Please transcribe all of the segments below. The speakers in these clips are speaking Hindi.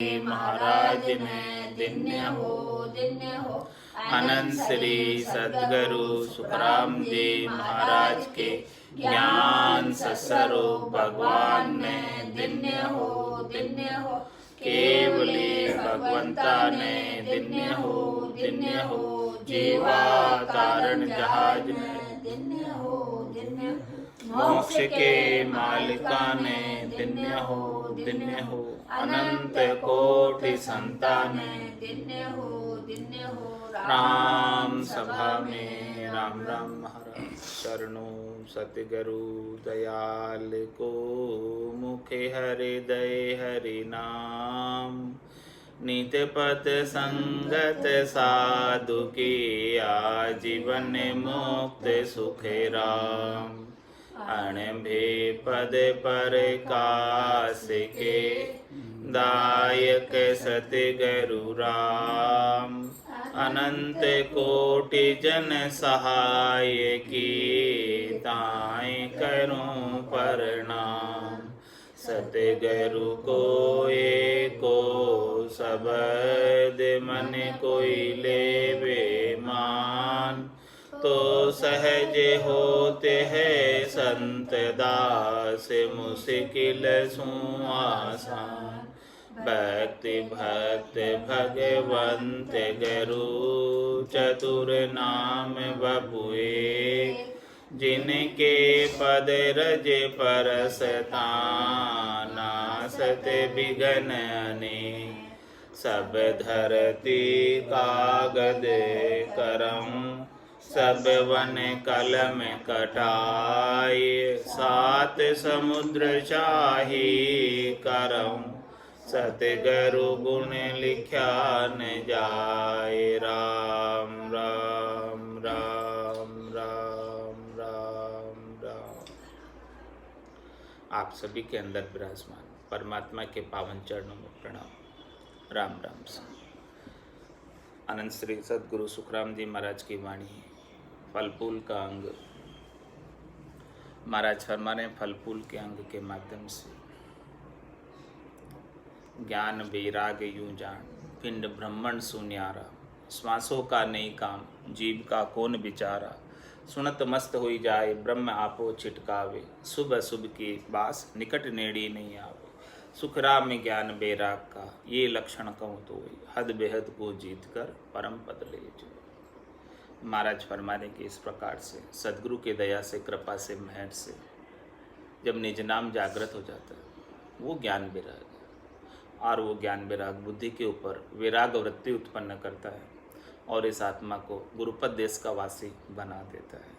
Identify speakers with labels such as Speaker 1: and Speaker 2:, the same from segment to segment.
Speaker 1: महाराज ने दिन्य हो अनंत श्री सद्गुरु सुखराम जी महाराज के ज्ञान सस्वरूप भगवान ने दिन्य हो केवली भगवंता ने दिन्य हो जीवा तारण जहाज में दिन्य हो मोक्ष के मालिका ने दिन्य हो अनंत कोटि संतान दिन्य हो राम सभा में राम राम महाराज शरणों सतगुरु दयाल को मुखे हृदय हरि नाम नित्य पथ संगत साधु की आजीवन मुक्त सुख राम अणभे पद पर कास के दायक सतगुरु राम अनंत कोटि जन सहाय की ताय करूं प्रणाम सतगुरु को एको शब्द मन कोई लेवे मान तो सहज होते हैं संत दास मुश्किल सु आसान भक्ति भक्त भगवंत गुरु चतुर नाम बबुए जिनके पद रज परसता नासत बिघन अनेक सब धरती कागद करम सब वन कलम कटाई सात समुद्र चाही करम सतगुरु गुण लिख्या न जाए राम राम राम राम राम राम। आप सभी के अंदर विराजमान परमात्मा के पावन चरणों में प्रणाम। राम राम से अनंत श्री सद्गुरु सुखराम जी महाराज की वाणी फल फूल का अंग। महाराज फरमाने फल फूल के अंग के माध्यम से ज्ञान वैराग यूं जान पिंड ब्रह्मण सुन्यारा श्वासों का नहीं काम जीव का कौन विचारा सुनत मस्त हुई जाए ब्रह्म आपो छिटकावे शुभ अशुभ की बास निकट नेड़ी नहीं आवे सुखराम में ज्ञान वैराग का ये लक्षण कहूँ तो हद बेहद को जीत कर परम पद ले जो। महाराज फरमाने के इस प्रकार से सदगुरु के दया से कृपा से मेहर से जब निज नाम जागृत हो जाता है वो ज्ञान वैराग है और वो ज्ञान वैराग बुद्धि के ऊपर वैराग वृत्ति उत्पन्न करता है और इस आत्मा को गुरुपद देश का वासी बना देता है।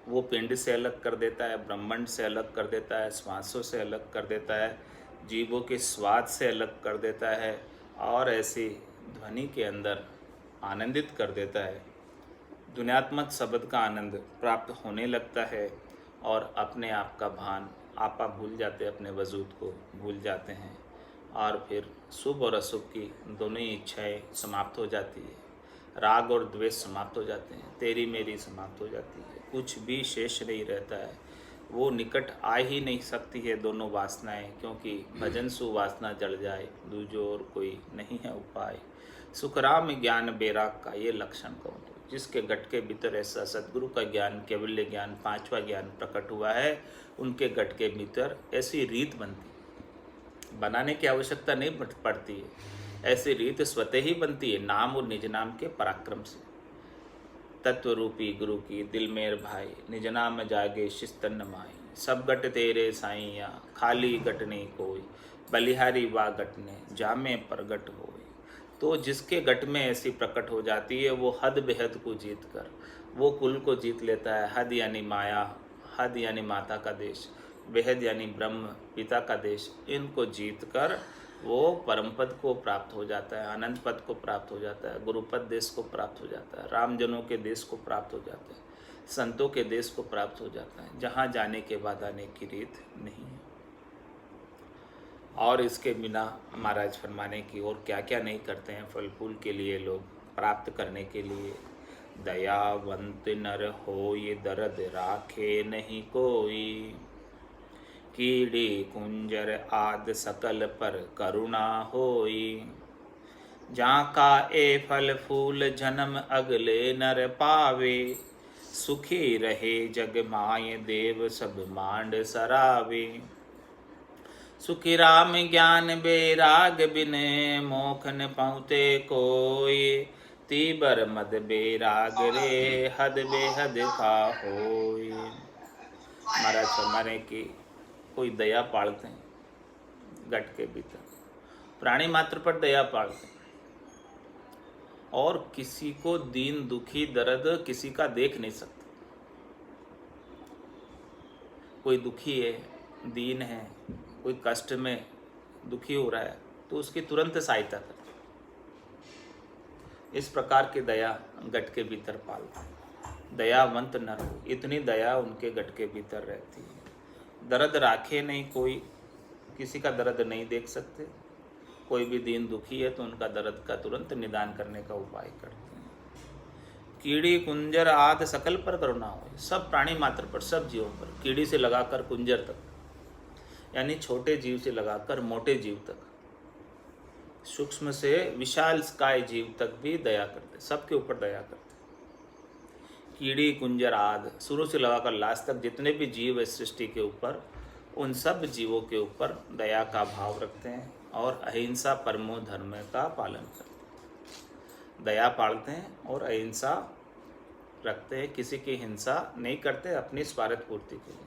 Speaker 1: वो पिंड से अलग कर देता है, ब्रह्मांड से अलग कर देता है, श्वासों से अलग कर देता है, जीवों के स्वाद से अलग कर देता है और ऐसी ध्वनि के अंदर आनंदित कर देता है। दुनियात्मक शब्द का आनंद प्राप्त होने लगता है और अपने आप का भान आपा भूल जाते हैं, अपने वजूद को भूल जाते हैं और फिर शुभ और अशुभ की दोनों ही इच्छाएं समाप्त हो जाती है। राग और द्वेष समाप्त हो जाते हैं, तेरी मेरी समाप्त हो जाती है, कुछ भी शेष नहीं रहता है। वो निकट आ ही नहीं सकती है दोनों वासनाएं, क्योंकि भजन सु वासना जड़ जाए दूजो और कोई नहीं है उपाय। सुखराम ज्ञान वैराग का ये लक्षण कहूँ तो जिसके गट के भीतर ऐसा सद्गुरु का ज्ञान कैवल्य ज्ञान पांचवा ज्ञान प्रकट हुआ है, उनके गट के भीतर ऐसी रीत बनती, बनाने की आवश्यकता नहीं पड़ती है, ऐसी रीत स्वतः ही बनती है नाम और निज नाम के पराक्रम से। तत्व रूपी गुरु की दिल मेर भाई निज नाम जागे शिस्तन माई सब गट तेरे साईया खाली गट नहीं कोई बलिहारी वा गट ने जामे प्रगट होए। तो जिसके गट में ऐसी प्रकट हो जाती है वो हद बेहद को जीत कर वो कुल को जीत लेता है। हद यानी माया, हद यानी माता का देश, बेहद यानी ब्रह्म पिता का देश, इनको जीत कर वो परम पद को प्राप्त हो जाता है, अनंत पद को प्राप्त हो जाता है, गुरुपद देश को प्राप्त हो जाता है, रामजनों के देश को प्राप्त हो जाता है, संतों के देश को प्राप्त हो जाता है, जहाँ जाने के बाद आने की रीत नहीं है। और इसके बिना महाराज फरमाने की और क्या क्या नहीं करते हैं फल फूल के लिए लोग प्राप्त करने के लिए। दयावंत नर हो ये दर्द राखे नहीं कोई, कीड़ी कुंजर आद सकल पर करुणा होई। जाका ए फल फूल जन्म अगले नर पावे, सुखी रहे जग माय देव सब मांड सरावे। सुखी राम ज्ञान बेराग बिने, मोख न पहुँचे कोई। तीबर मद बेराग रे, हद बेहद का होई। महाराज फरमाने की कोई दया पालते हैं गट के भीतर, प्राणी मात्र पर दया पालते हैं, और किसी को दीन दुखी दर्द किसी का देख नहीं सकते। कोई दुखी है, दीन है, कोई कष्ट में दुखी हो रहा है तो उसकी तुरंत सहायता करते। इस प्रकार की दया गट के भीतर पालते हैं। दयावंत नर हो, इतनी दया उनके गट के भीतर रहती है। दर्द राखे नहीं कोई, किसी का दर्द नहीं देख सकते। कोई भी दीन दुखी है तो उनका दर्द का तुरंत निदान करने का उपाय करते हैं। कीड़ी कुंजर आदि सकल पर करुणा हो, सब प्राणी मात्र पर, सब जीवों पर, कीड़ी से लगाकर कुंजर तक, यानी छोटे जीव से लगाकर मोटे जीव तक, सूक्ष्म से विशाल काय जीव तक भी दया करते, सबके ऊपर दया करते। कीड़ी कुंजर आदि, शुरू से लगाकर लास्ट तक जितने भी जीव है सृष्टि के ऊपर, उन सब जीवों के ऊपर दया का भाव रखते हैं और अहिंसा परमो धर्म का पालन करते हैं। दया पालते हैं और अहिंसा रखते हैं, किसी की हिंसा नहीं करते, अपनी स्वार्थ पूर्ति के लिए,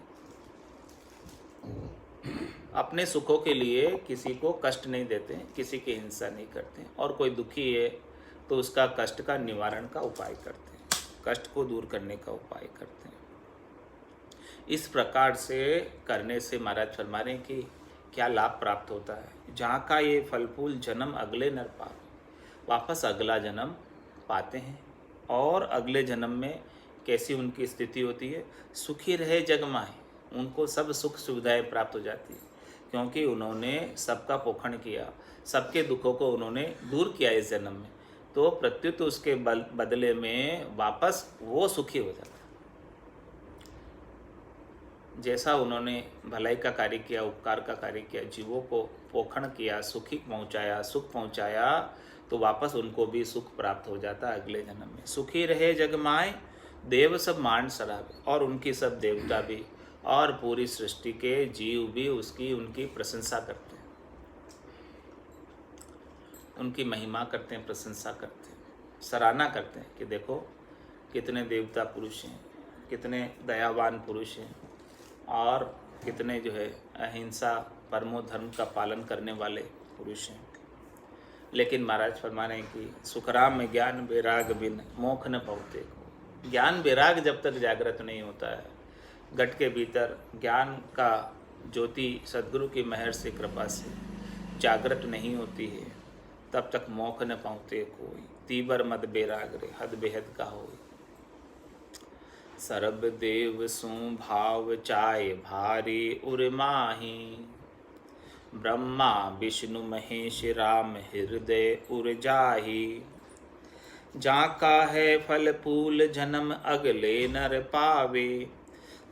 Speaker 1: अपने सुखों के लिए किसी को कष्ट नहीं देते, किसी की हिंसा नहीं करते। और कोई दुखी है तो उसका कष्ट का निवारण का उपाय करते हैं, कष्ट को दूर करने का उपाय करते हैं। इस प्रकार से करने से महाराज फरमा रहे हैं कि क्या लाभ प्राप्त होता है। जहाँ का ये फल फूल जन्म अगले नर पावे, वापस अगला जन्म पाते हैं। और अगले जन्म में कैसी उनकी स्थिति होती है, सुखी रहे जग माहे, उनको सब सुख सुविधाएं प्राप्त हो जाती है, क्योंकि उन्होंने सबका पोषण किया, सबके दुखों को उन्होंने दूर किया इस जन्म में। तो प्रत्युत उसके बदले में वापस वो सुखी हो जाता है। जैसा उन्होंने भलाई का कार्य किया, उपकार का कार्य किया, जीवों को पोषण किया, सुखी पहुंचाया, सुख पहुंचाया, तो वापस उनको भी सुख प्राप्त हो जाता है अगले जन्म में। सुखी रहे जग माय, देव सब मांड सरावे, और उनकी सब देवता भी और पूरी सृष्टि के जीव भी उसकी उनकी प्रशंसा करते हैं, उनकी महिमा करते हैं, प्रशंसा करते हैं, सराहना करते हैं कि देखो कितने देवता पुरुष हैं, कितने दयावान पुरुष हैं, और कितने जो है अहिंसा परमो धर्म का पालन करने वाले पुरुष हैं। लेकिन महाराज फरमाने की सुखराम में ज्ञान वैराग बिन मोख न पहुँचे। ज्ञान वैराग जब तक जागृत नहीं होता है, गट के भीतर ज्ञान का ज्योति सद्गुरु की मेहर से, कृपा से जागृत नहीं होती है, तब तक मोख न पहुँचे कोई। तीबर मद बेराग रे, हद बेहद का होई। सर्ब देव सु भाव चाय भारी उर माही, ब्रह्मा विष्णु महेश राम हृदय उर जाही। जाका है फल फूल जन्म अगले नर पावे,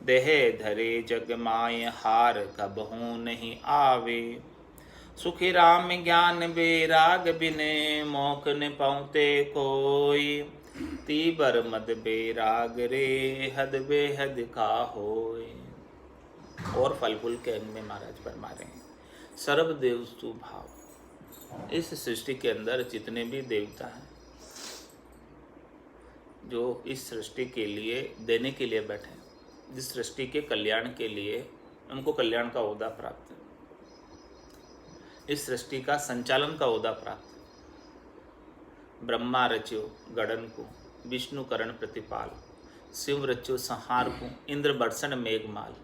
Speaker 1: देह धरे जग माय हार कबहू नहीं आवे। सुखी राम ज्ञान बेराग बिने, मोख न पहुँचे कोई। तीबर मद बेराग रे, हद बेहद का होय। और फल फूल के अंग में महाराज फरमा रहे हैं, सर्वदेव सुभाव। इस सृष्टि के अंदर जितने भी देवता हैं, जो इस सृष्टि के लिए देने के लिए बैठे हैं, जिस सृष्टि के कल्याण के लिए उनको कल्याण का ओहदा प्राप्त है, इस सृष्टि का संचालन का ओहदा प्राप्त है। ब्रह्मा रच्यो गड़न को, विष्णु करण प्रतिपाल, शिव रच्यो संहार को, इंद्र बरसन मेघमाल,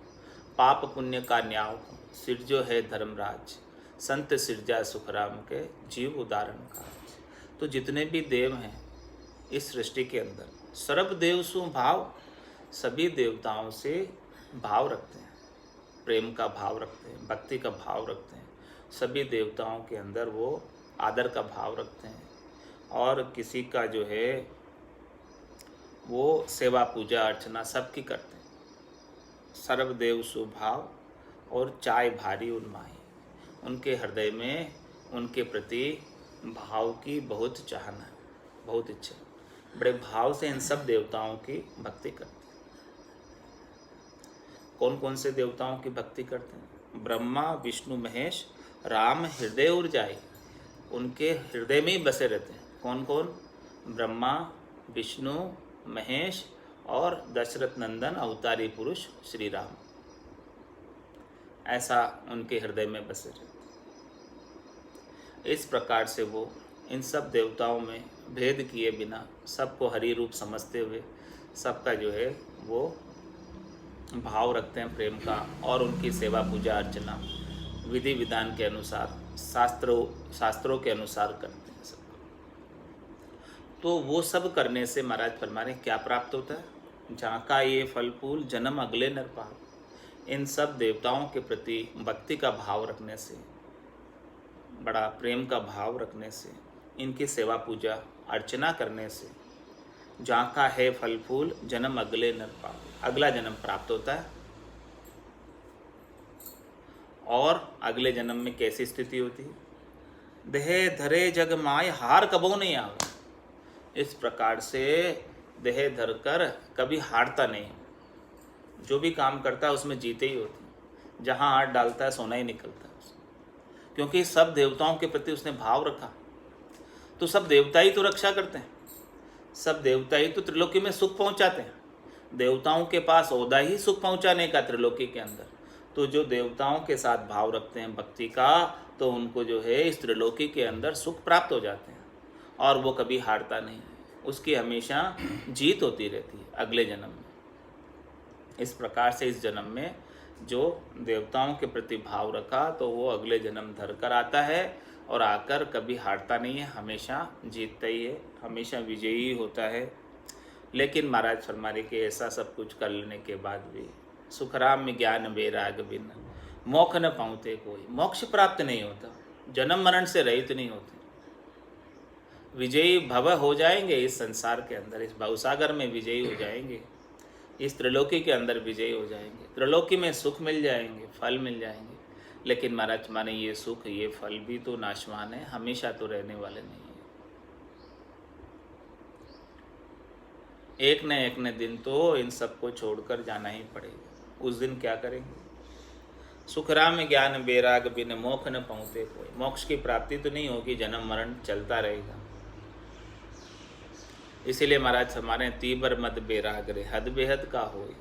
Speaker 1: पाप पुण्य का न्याव को, सिरजो है धर्मराज, संत सिरजा सुखराम के जीव उदाहरण काज। तो जितने भी देव हैं इस सृष्टि के अंदर, सर्वदेव सु भाव, सभी देवताओं से भाव रखते हैं, प्रेम का भाव रखते हैं, भक्ति का भाव रखते हैं। सभी देवताओं के अंदर वो आदर का भाव रखते हैं, और किसी का जो है वो सेवा पूजा अर्चना सबकी करते हैं। सर्वदेव सुभाव, और चाय भारी उन्माही। उनके हृदय में उनके प्रति भाव की बहुत चाहना है, बहुत इच्छा, बड़े भाव से इन सब देवताओं की भक्ति करते हैं। कौन कौन से देवताओं की भक्ति करते हैं? ब्रह्मा, विष्णु, महेश, राम हृदय उर जाए, उनके हृदय में ही बसे रहते हैं। कौन कौन? ब्रह्मा, विष्णु, महेश और दशरथ नंदन अवतारी पुरुष श्री राम, ऐसा उनके हृदय में बसे रहते हैं। इस प्रकार से वो इन सब देवताओं में भेद किए बिना सबको हरि रूप समझते हुए सबका जो है वो भाव रखते हैं प्रेम का, और उनकी सेवा पूजा अर्चना विधि विधान के अनुसार शास्त्रों के अनुसार करते हैं सब। तो वो सब करने से महाराज फरमा रहे क्या प्राप्त होता है? जहाँ का ये फल फूल जन्म अगले नर पाव। इन सब देवताओं के प्रति भक्ति का भाव रखने से, बड़ा प्रेम का भाव रखने से, इनकी सेवा पूजा अर्चना करने से जहाँ का है फल फूल जन्म अगले नर पाव, अगला जन्म प्राप्त होता है। और अगले जन्म में कैसी स्थिति होती है? देह धरे जग माय हार कबो नहीं आवा। इस प्रकार से देह धर कर कभी हारता नहीं, जो भी काम करता है उसमें जीते ही होती है। जहाँ हाथ डालता है सोना ही निकलता है, क्योंकि सब देवताओं के प्रति उसने भाव रखा। तो सब देवता ही तो रक्षा करते हैं, सब देवता ही तो त्रिलोकी में सुख पहुंचाते हैं। देवताओं के पास ओहदा ही सुख पहुंचाने का त्रिलोकी के अंदर। तो जो देवताओं के साथ भाव रखते हैं भक्ति का, तो उनको जो है इस त्रिलोकी के अंदर सुख प्राप्त हो जाते हैं, और वो कभी हारता नहीं, उसकी हमेशा जीत होती रहती है अगले जन्म में। इस प्रकार से इस जन्म में जो देवताओं के प्रति भाव रखा, तो वो अगले जन्म धर कर आता है, और आकर कभी हारता नहीं है, हमेशा जीतता ही है, हमेशा विजयी होता है। लेकिन महाराज फरमा रहे कि ऐसा सब कुछ कर लेने के बाद भी सुखराम में ज्ञान वैराग बिन मोक्ष न पाऊते कोई, मोक्ष प्राप्त नहीं होता, जन्म मरण से रहित नहीं होते। विजयी भव हो जाएंगे इस संसार के अंदर, इस भवसागर में विजयी हो जाएंगे, इस त्रिलोकी के अंदर विजयी हो जाएंगे, त्रिलोकी में सुख मिल जाएंगे, फल मिल जाएंगे। लेकिन महाराज माने ये सुख ये फल भी तो नाशवान है, हमेशा तो रहने वाले नहीं है। एक न दिन तो इन सबको छोड़कर जाना ही पड़ेगा। उस दिन क्या करेंगे? सुखराम ज्ञान बैराग बिन मोक्ष न पहुँचे कोई, मोक्ष की प्राप्ति तो नहीं होगी, जन्म मरण चलता रहेगा। इसीलिए महाराज हमारे तीबर मद बैराग रे हद बेहद का होए।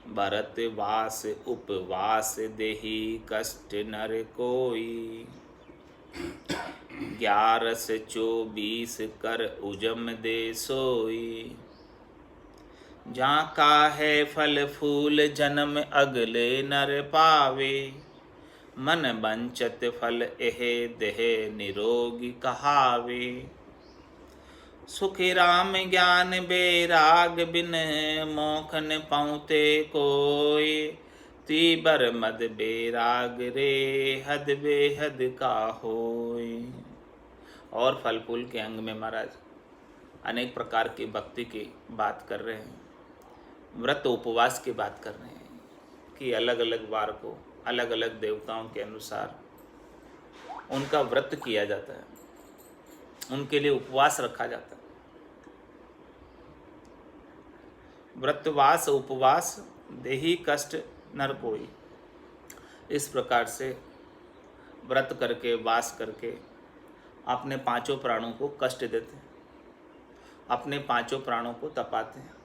Speaker 1: भरत वास उपवास देही कष्ट नर कोई, 11-24 कर उजम दे सोई। जहाँ का है फल फूल जन्म अगले नर पावे, मन बंचत फल एहे देह निरोगी कहावे। सुखी राम ज्ञान बैराग बिन मोक्ष न पाऊते कोई, तीबर मद बैराग रे हद बेहद का होय। और फल फूल के अंग में महाराज अनेक प्रकार की भक्ति की बात कर रहे हैं, व्रत उपवास की बात कर रहे हैं कि अलग अलग वार को अलग अलग देवताओं के अनुसार उनका व्रत किया जाता है, उनके लिए उपवास रखा जाता है। व्रतवास उपवास देही कष्ट नर कोई। इस प्रकार से व्रत करके वास करके अपने पांचों प्राणों को कष्ट देते हैं, अपने पांचों प्राणों को तपाते हैं।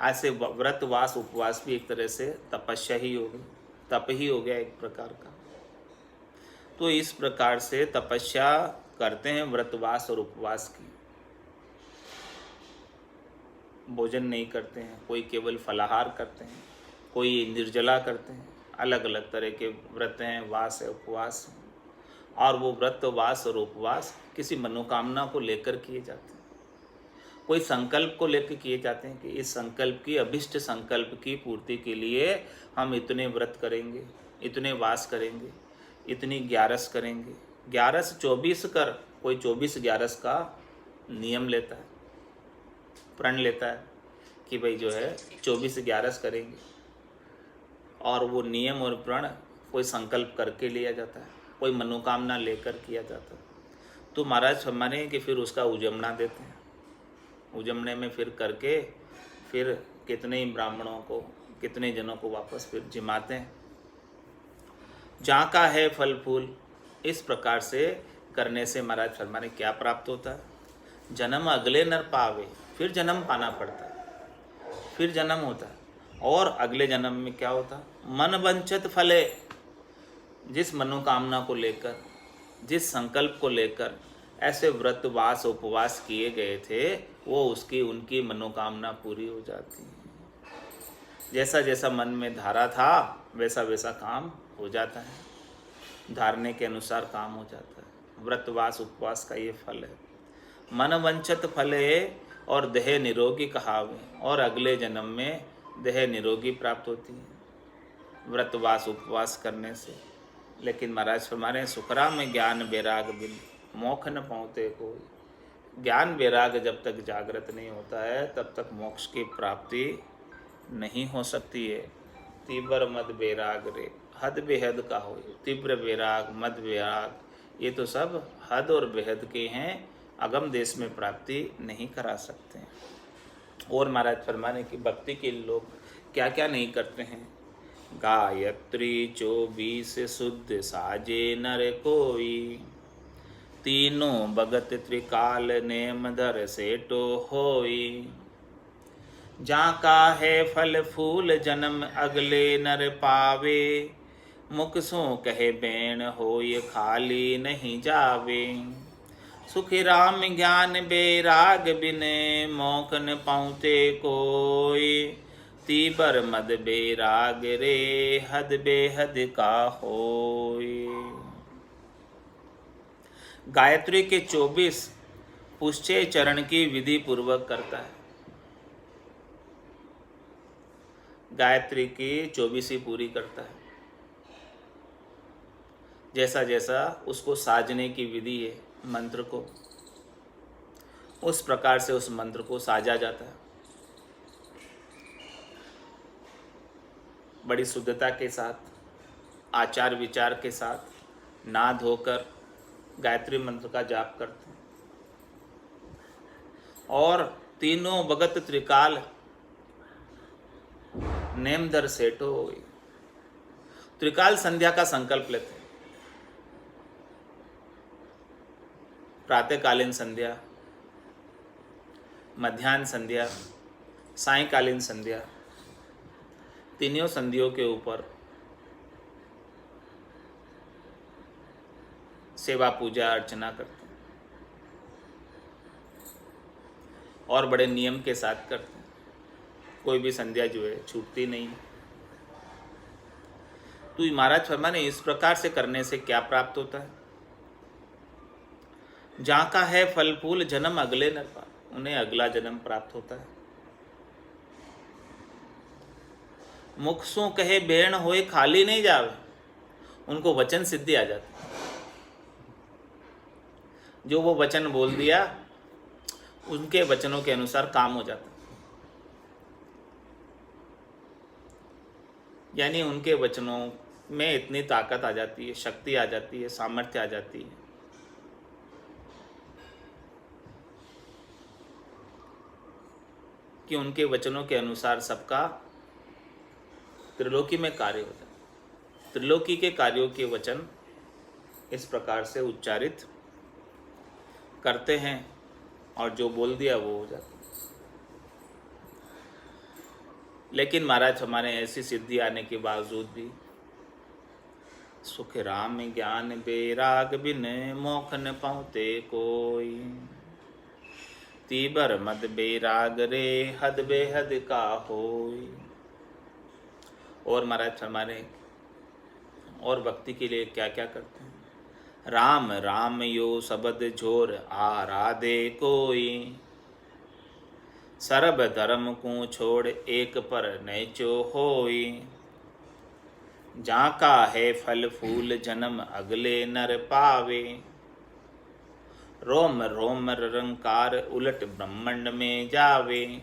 Speaker 1: ऐसे व्रत वास उपवास भी एक तरह से तपस्या ही हो गई, तप ही हो गया एक प्रकार का। तो इस प्रकार से तपस्या करते हैं व्रतवास और उपवास की। भोजन नहीं करते हैं, कोई केवल फलाहार करते हैं, कोई निर्जला करते हैं, अलग अलग तरह के व्रत हैं, वास है, उपवास है। और वो व्रत वास और उपवास किसी मनोकामना को लेकर किए जाते हैं, कोई संकल्प को लेकर किए जाते हैं कि इस संकल्प की अभिष्ट संकल्प की पूर्ति के लिए हम इतने व्रत करेंगे, इतने वास करेंगे, इतनी 11 करेंगे। 11-24 कर, कोई 24-11 का नियम लेता है, प्रण लेता है कि भाई जो है 24-11 करेंगे। और वो नियम और प्रण कोई संकल्प करके लिया जाता है, कोई मनोकामना लेकर किया जाता है। तो महाराज फरमाने कि फिर उसका उजमना देते हैं। उजमने में फिर करके फिर कितने ही ब्राह्मणों को, कितने जनों को वापस फिर जिमाते हैं। जहाँ का है फल फूल, इस प्रकार से करने से महाराज फरमाने क्या प्राप्त होता है? जन्म अगले नर पावे, फिर जन्म पाना पड़ता है, फिर जन्म होता है। और अगले जन्म में क्या होता है? मन वंचित फले, जिस मनोकामना को लेकर, जिस संकल्प को लेकर ऐसे व्रतवास उपवास किए गए थे, वो उसकी उनकी मनोकामना पूरी हो जाती है। जैसा जैसा मन में धारा था वैसा वैसा काम हो जाता है, धारने के अनुसार काम हो जाता है। व्रतवास उपवास का ये फल है। मन वंचित फल है और देह निरोगी कहावे, और अगले जन्म में देह निरोगी प्राप्त होती है व्रतवास उपवास करने से। लेकिन महाराज फरमाने सुखरा में ज्ञान वैराग बिन मोक्ष न पहुँचते कोई। ज्ञान वैराग जब तक जागृत नहीं होता है तब तक मोक्ष की प्राप्ति नहीं हो सकती है। तीव्र मद वैराग रे हद बेहद का हो। तीव्र वैराग, मद वैराग, ये तो सब हद और बेहद के हैं, अगम देश में प्राप्ति नहीं करा सकते हैं। और महाराज फरमाने की भक्ति के लोग क्या क्या नहीं करते हैं। गायत्री 24 शुद्ध साजे नर कोई, तीनों भगत त्रिकाल नेम धर सेटो होई। जहाँ का है फल फूल जन्म अगले नर पावे, मुख सो कहे बैण होय खाली नहीं जावे। सुखी राम ज्ञान बेराग बिने मोख न पाउते कोई, तीबर मद बेराग रे हद बेहद का होय। गायत्री के 24 पुष्टे चरण की विधि पूर्वक करता है। गायत्री की 24 ही पूरी करता है। जैसा जैसा उसको साजने की विधि है मंत्र को, उस प्रकार से उस मंत्र को साजा जाता है। बड़ी शुद्धता के साथ, आचार विचार के साथ, ना धोकर गायत्री मंत्र का जाप करते हैं। और तीनों भगत त्रिकाल नेम दर सेठो, त्रिकाल संध्या का संकल्प लेते हैं। प्रातःकालीन संध्या, मध्याह्न संध्या, सायंकालीन संध्या, तीनों संध्याओं के ऊपर सेवा पूजा अर्चना करते हैं और बड़े नियम के साथ करते हैं। कोई भी संध्या जो है छूटती नहीं। तो महाराज फरमाने इस प्रकार से करने से क्या प्राप्त होता है? जहाँ का है फल फूल जन्म अगले नर पावे, उन्हें अगला जन्म प्राप्त होता है। मुख सो कहे बेण होए खाली नहीं जावे, उनको वचन सिद्धि आ जाती है। जो वो वचन बोल दिया उनके वचनों के अनुसार काम हो जाता है। यानी उनके वचनों में इतनी ताकत आ जाती है, शक्ति आ जाती है, सामर्थ्य आ जाती है कि उनके वचनों के अनुसार सबका त्रिलोकी में कार्य होता है। त्रिलोकी के कार्यों के वचन इस प्रकार से उच्चारित करते हैं और जो बोल दिया वो हो जाता है। लेकिन महाराज हमारे ऐसी सिद्धि आने के बावजूद भी सुख राम ज्ञान बेराग बिन मोख न पाउते कोई, तीबर मद बेराग रे हद बेहद का होई। और महाराज हमारे और भक्ति के लिए क्या क्या करते हैं। राम राम यो शब्द झोर आराधे कोई, सर्ब धर्म को छोड़ एक पर नैचो होई। जहाँ का है फल फूल जन्म अगले नर पावे, रोम रोम रंकार उलट ब्रह्मांड में जावे।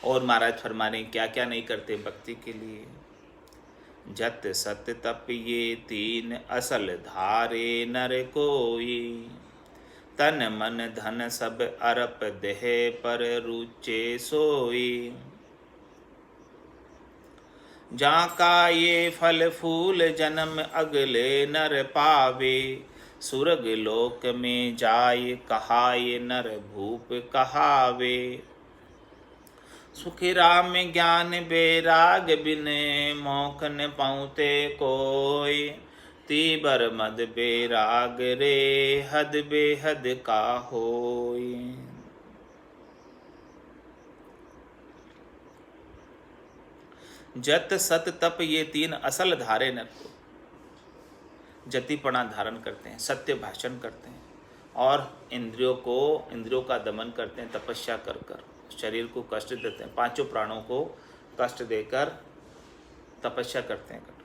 Speaker 1: और महाराज फरमा रहे क्या क्या नहीं करते भक्ति के लिए। जत सत तप ये तीन असल धारे नर कोई, तन मन धन सब अरप देह पर रुचे सोई। जाका ये फल फूल जन्म अगले नर पावे, सुरग लोक में जाय कहाय नर भूप कहावे। सुखी राम ज्ञान बेराग बिने, मोख न पाउते कोय, तीबर मद बेराग रे हद बेहद का होय। जत सत तप ये तीन असल धारे नर को, जतिपणा धारण करते हैं, सत्य भाषण करते हैं और इंद्रियों का दमन करते हैं, तपस्या कर कर शरीर को कष्ट देते हैं, पांचों प्राणों को कष्ट देकर तपस्या करते हैं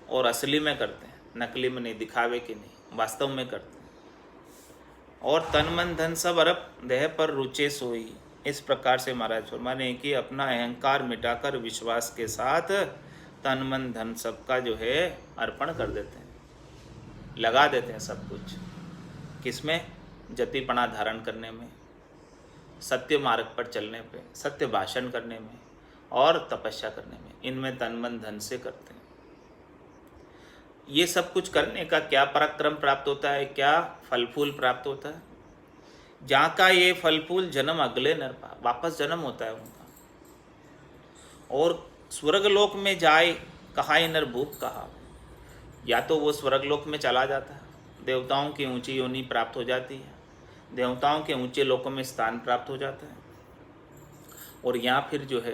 Speaker 1: और असली में करते हैं, नकली में नहीं, दिखावे की नहीं, वास्तव में करते हैं। और तन मन धन सब अरप देह पर रुचे सोई। इस प्रकार से महाराज फरमाने कि अपना अहंकार मिटाकर विश्वास के साथ तन मन धन सबका जो है अर्पण कर देते हैं, लगा देते हैं सब कुछ। किसमें? जतिपणा धारण करने में, सत्य मार्ग पर चलने पे, सत्य भाषण करने में और तपस्या करने में, इनमें तन मन धन से करते हैं। ये सब कुछ करने का क्या पराक्रम प्राप्त होता है, क्या फल फूल प्राप्त होता है? जहाँ का ये फल फूल जन्म अगले नर पा, वापस जन्म होता है उनका। और स्वर्गलोक में जाए कहा नर भूप कहा, या तो वो स्वर्गलोक में चला जाता है, देवताओं की ऊंची योनि प्राप्त हो जाती है, देवताओं के ऊंचे लोकों में स्थान प्राप्त हो जाता है, और यहाँ फिर जो है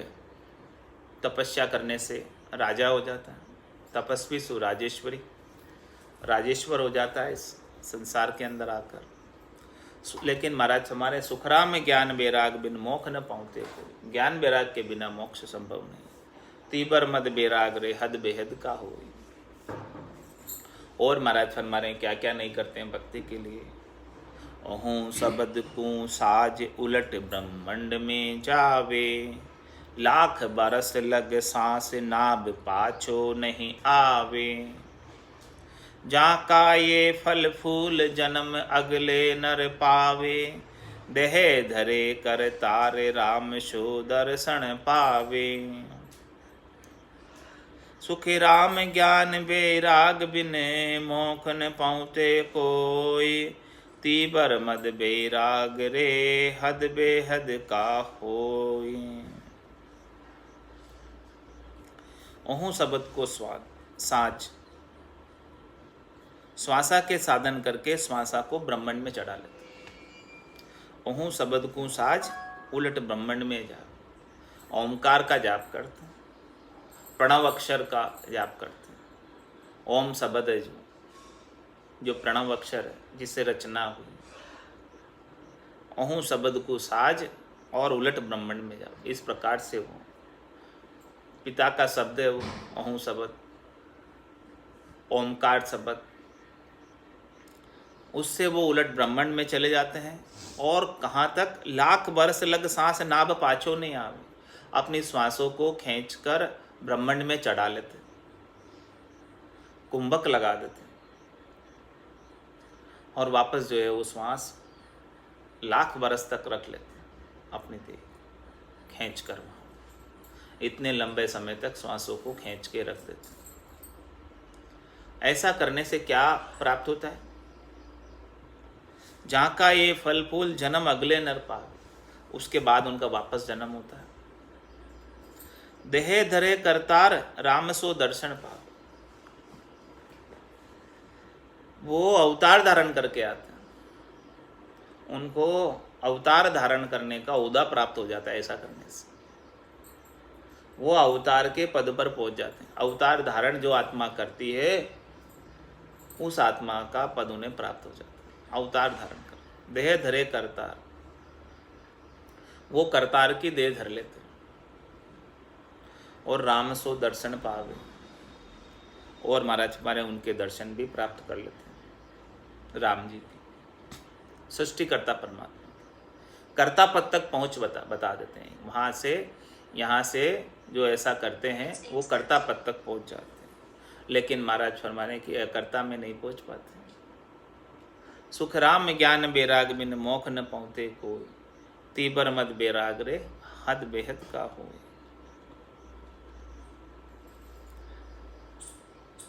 Speaker 1: तपस्या करने से राजा हो जाता है, तपस्वी सु राजेश्वरी, राजेश्वर हो जाता है इस संसार के अंदर आकर। लेकिन महाराज हमारे सुखराम ज्ञान बेराग बिन मोक्ष न पाउते कोई, ज्ञान बेराग के बिना मोक्ष संभव नहीं। तीबर मद बेराग रे हद बेहद का होई। और महाराज फरमारे क्या क्या नहीं करते हैं भक्ति के लिए। अहूँ सबद को साज उलट ब्रह्मंड में जावे, लाख बरस लग सांस नाभ पाछो नहीं आवे। जाका ये फल फूल जन्म अगले नर पावे, देह धरे कर तारे राम शो दर्शन पावे। सुखी राम ज्ञान बेराग बिने, मोख न पाउते कोई, तीबर मद बेराग रे हद बेहद का होई। ओहू शब्द को साज, श्वासा के साधन करके श्वासा को ब्रह्मांड में चढ़ा लेते। ओहू शब्द को साज उलट ब्रह्मांड में जा, ओमकार का जाप करते, प्रणव अक्षर का जाप करते। ओम शब्द है जो प्रणव अक्षर है, जिससे रचना हुई। ओहू शब्द को साज और उलट ब्रह्मांड में जाओ, इस प्रकार से हो। पिता का शब्द है वो ओहू शब्द, ओमकार शब्द, उससे वो उलट ब्रह्मांड में चले जाते हैं। और कहाँ तक? लाख वर्ष लग सांस नाभ पाछो नहीं आवे, अपनी श्वासों को खींचकर ब्रह्मांड में चढ़ा लेते, कुंभक लगा देते और वापस जो है वो श्वास लाख बरस तक रख लेते अपनी देह खींच कर। वहाँ इतने लंबे समय तक श्वासों को खींच के रख देते। ऐसा करने से क्या प्राप्त होता है? जहाँ का ये फल फूल जन्म अगले नर पावे, उसके बाद उनका वापस जन्म होता है। देह धरे करतार राम सो दर्शन पावे, वो अवतार धारण करके आते हैं, उनको अवतार धारण करने का ओहदा प्राप्त हो जाता है। ऐसा करने से वो अवतार के पद पर पहुंच जाते हैं। अवतार धारण जो आत्मा करती है, उस आत्मा का पद उन्हें प्राप्त हो जाता है। अवतार धारण कर, देह धरे करतार, वो करतार की देह धर लेते और राम सो दर्शन पावे, और महाराज हमारे उनके दर्शन भी प्राप्त कर लेते हैं, राम जी की, सृष्टिकर्ता परमात्मा। कर्ता पद तक पहुँच बता देते हैं। वहाँ से यहाँ से जो ऐसा करते हैं वो कर्ता पद तक पहुँच जाते हैं, लेकिन महाराज फरमाने की कर्ता में नहीं पहुँच पाते। सुख राम ज्ञान बैराग बिन मोख न पहुँचे कोई, तीबर मद बैराग रे हद बेहद का होए।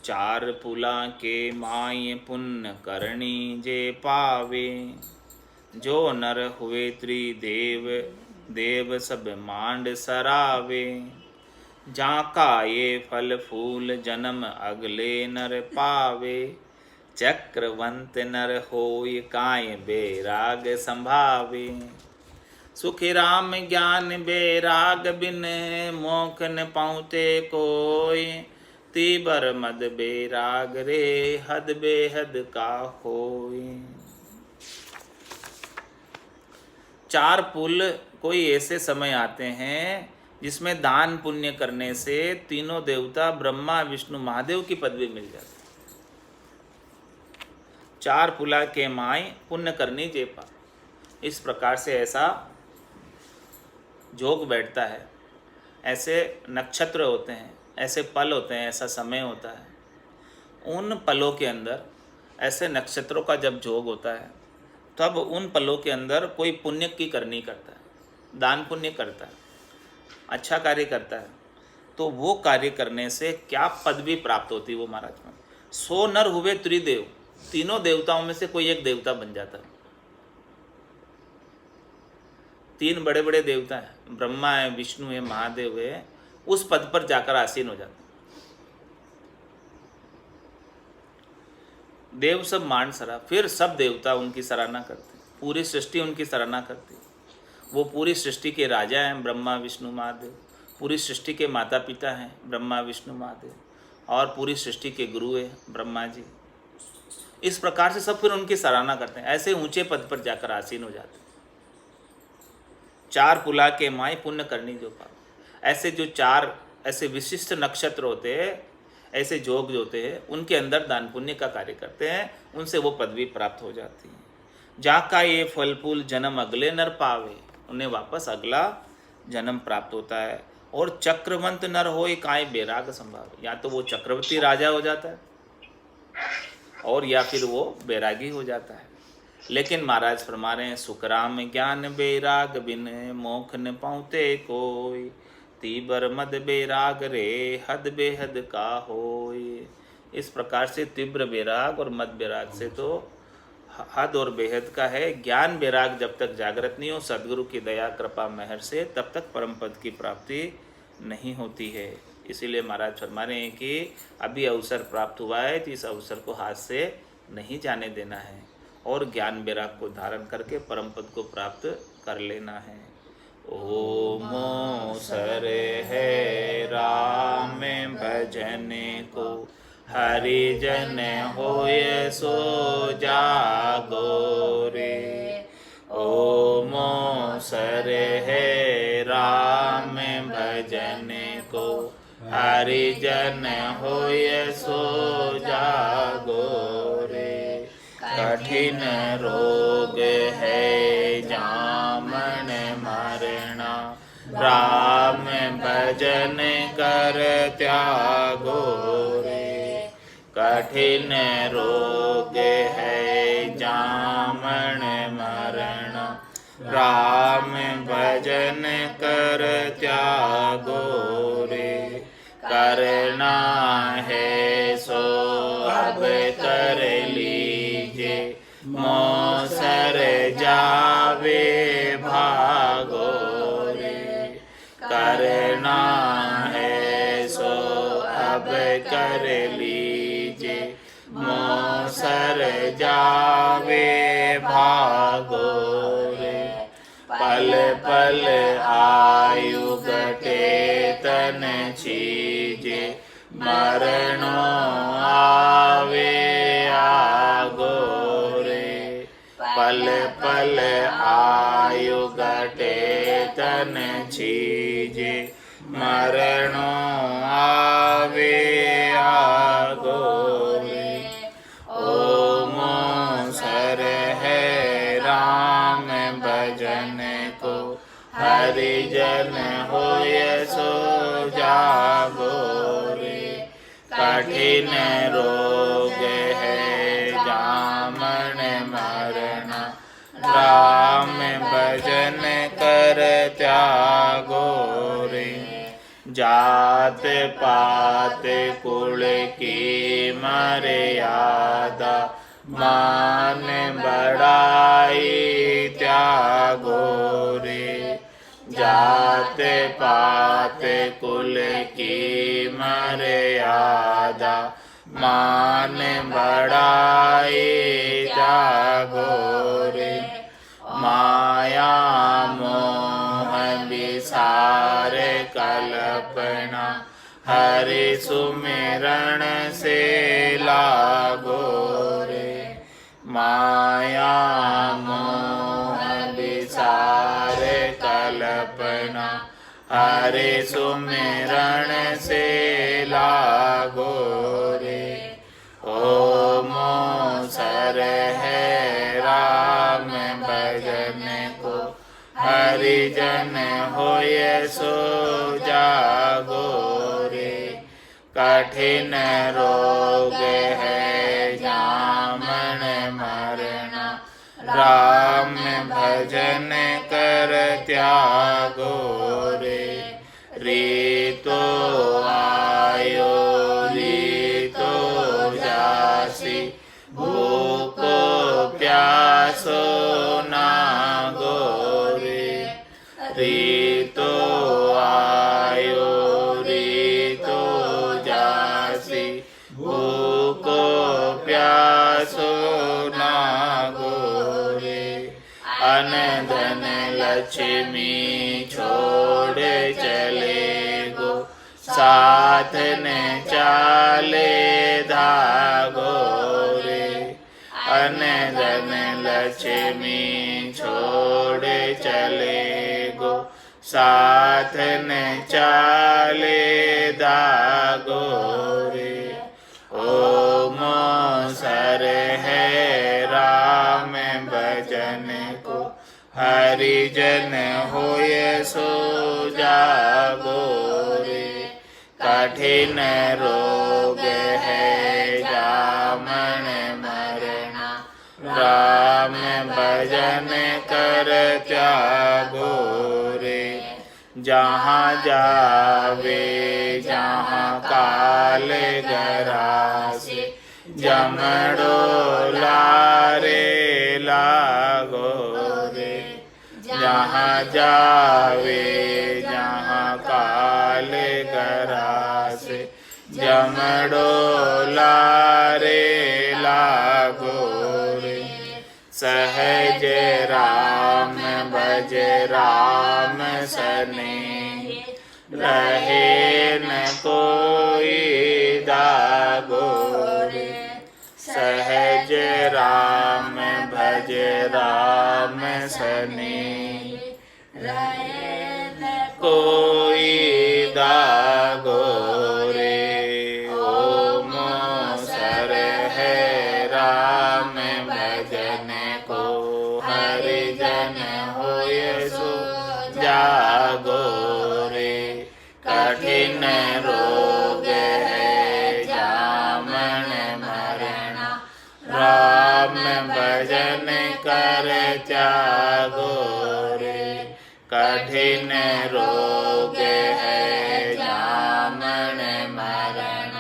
Speaker 1: चार पुला के माय पुण्य करनी जे पावे, जो नर हुए त्रिदेव देव सब मांड सरावे। जाका ये फल फूल जन्म अगले नर पावे, चक्रवंत नर होय काय बैराग संभावे। सुखी राम ज्ञान बैराग बिन मोख न पाउते कोय, तीबर मद बैराग रे हद बेहद का होय। चार पुल कोई ऐसे समय आते हैं जिसमें दान पुण्य करने से तीनों देवता ब्रह्मा विष्णु महादेव की पदवी मिल जाती है। चार पुला के माय पुण्य करनी जेपा, इस प्रकार से ऐसा जोग बैठता है। ऐसे नक्षत्र होते हैं, ऐसे पल होते हैं, ऐसा समय होता है। उन पलों के अंदर, ऐसे नक्षत्रों का जब जोग होता है, तब उन पलों के अंदर कोई पुण्य की करनी करता है, दान पुण्य करता है, अच्छा कार्य करता है, तो वो कार्य करने से क्या पदवी प्राप्त होती है वो महाराज में। 100 नर हुए त्रिदेव, तीनों देवताओं में से कोई एक देवता बन जाता है। 3 बड़े बड़े देवता हैं, ब्रह्मा है, विष्णु है, महादेव है, उस पद पर जाकर आसीन हो जाते हैं। देव सब मान सरा, फिर सब देवता उनकी सराहना करते हैं, पूरी सृष्टि उनकी सराहना करती है। वो पूरी सृष्टि के राजा हैं ब्रह्मा विष्णु महादेव, पूरी सृष्टि के माता पिता हैं ब्रह्मा विष्णु महादेव, और पूरी सृष्टि के गुरु है ब्रह्मा जी। इस प्रकार से सब फिर उनकी सराहना करते हैं, ऐसे ऊंचे पद पर जाकर आसीन हो जाते हैं। चार पुला के माय पुण्य करनी जो पाप, ऐसे जो चार ऐसे विशिष्ट नक्षत्र होते हैं, ऐसे जोग जो होते हैं, उनके अंदर दान पुण्य का कार्य करते हैं, उनसे वो पदवी प्राप्त हो जाती है। जाका ये फल फूल जन्म अगले नर पावे, उन्हें वापस अगला जन्म प्राप्त होता है। और चक्रवंत नर होय काय बैराग संभाव, या तो वो चक्रवर्ती राजा हो जाता है और या फिर वो बैरागी हो जाता है। लेकिन महाराज फरमा रहे हैं, सुखराम ज्ञान बैराग बिन मोख न पाउते कोई, तीबर मद बैराग रे हद बेहद का होय। इस प्रकार से तीव्र बैराग और मद बैराग से तो हद और बेहद का है। ज्ञान बैराग जब तक जागृत नहीं हो सदगुरु की दया कृपा मेहर से, तब तक परम पद की प्राप्ति नहीं होती है। इसीलिए महाराज फरमा रहे हैं कि अभी अवसर प्राप्त हुआ है तो इस अवसर को हाथ से नहीं जाने देना है और ज्ञान बैराग को धारण करके परम पद को प्राप्त कर लेना है। ओमो सर है राम भजन को, हरिजन होय सो जागो रे। ओमो सर है राम भजन को, हरिजन होय सो जागो रे। कठिन रोग है जामन मरना, राम भजन कर त्यागो रे। कठिन रोग है जामन मरना, राम भजन कर त्यागो रे। करना है सो अब कर लीजिए, मौसर जावे भागो रे। करना है सो अब कर लीजिए, मौसर जावे भागो रे। पल पल आयु घटे तन छीजे, मरणो आवे आगो रे। पल पल आयु घटे तन छीजे, मरणो आवे आगो रे। ओमो सर है राम भजन त्यागो रे। कठिन रोग है जामन मरण, राम भजन कर त्यागो रे। जात पात कुल की मर्यादा, मान बड़ाई त्यागो रे। जात पात कुल की मर्यादा, मान बड़ाई त्यागो रे। माया मोह विसार कल्पना, हरि सुमिरण से लागो रे। माया मोह विसार कल्पना, हरि सुमिरण से लागो रे। ओम सर है राम भजन को, हरिजन होय सो जागो रे। कठिन रोग है जामन मरण, राम भजन कर त्यागो रे। रीतो आयो रीतो जासी, भूको प्यासो नागो रे। रीतो आयो रीतो जासी, भूको प्यासो नागो रे। अन धन लक्ष्मी छोड़ चले गो, साथ न चाले धागो रे। अन धन लक्ष्मी छोड़ चले गो, साथ न चाले धागो रे। ओम सर है राम भजन को, हरिजन होय सो जागो रे। कठिन रोग है जामन मरण, राम भजन कर त्यागो रे। जहाँ जावे जहाँ काल गरासे, जमड़ो लारे लागो रे। जहाँ जावे जहाँ काल गरासे, जमड़ो लारे लागो रे। सहज राम भज राम सने, रहे न कोई दागो रे। सहज राम भज राम सने, रहे न कोई दागो रे। ओम सर है राम भजन को, हरिजन होय सो जागो रे। कठिन रोग है जामन मरण, राम भजन कर त्यागो रे। कठिन रोग है जामन मरण,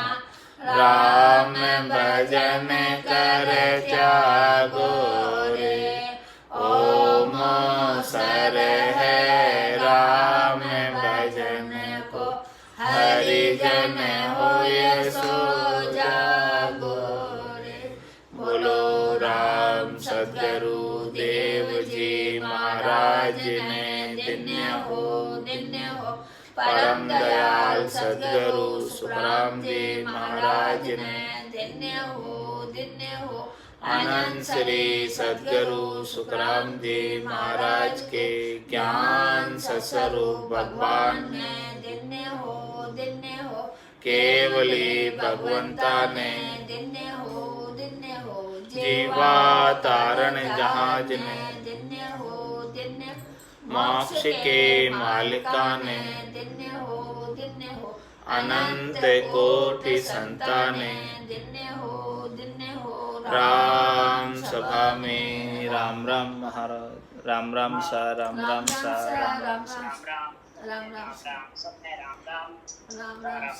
Speaker 1: राम भजन कर त्यागो रे। ओम सर है राम भजन को, हरिजन होय सो जागो रे। बोलो राम सद्गुरु देव जी महाराज ने धन्य हो परम दयाल सद्गुरु सुखराम जी महाराज ने धन्य हो। अनंत श्री सद्गुरु सुखराम जी महाराज के ज्ञान सस्वरूप भगवान ने धन्य हो। केवली भगवंता ने धन्य हो। जीवा तारण जहाज ने धन्य हो। मोक्ष के मालिका ने धन्य हो। अनंत कोटि संताने
Speaker 2: दिन्य हो
Speaker 1: राम सभा में राम राम महाराज राम राम सा राम राम सा राम राम सा
Speaker 2: राम राम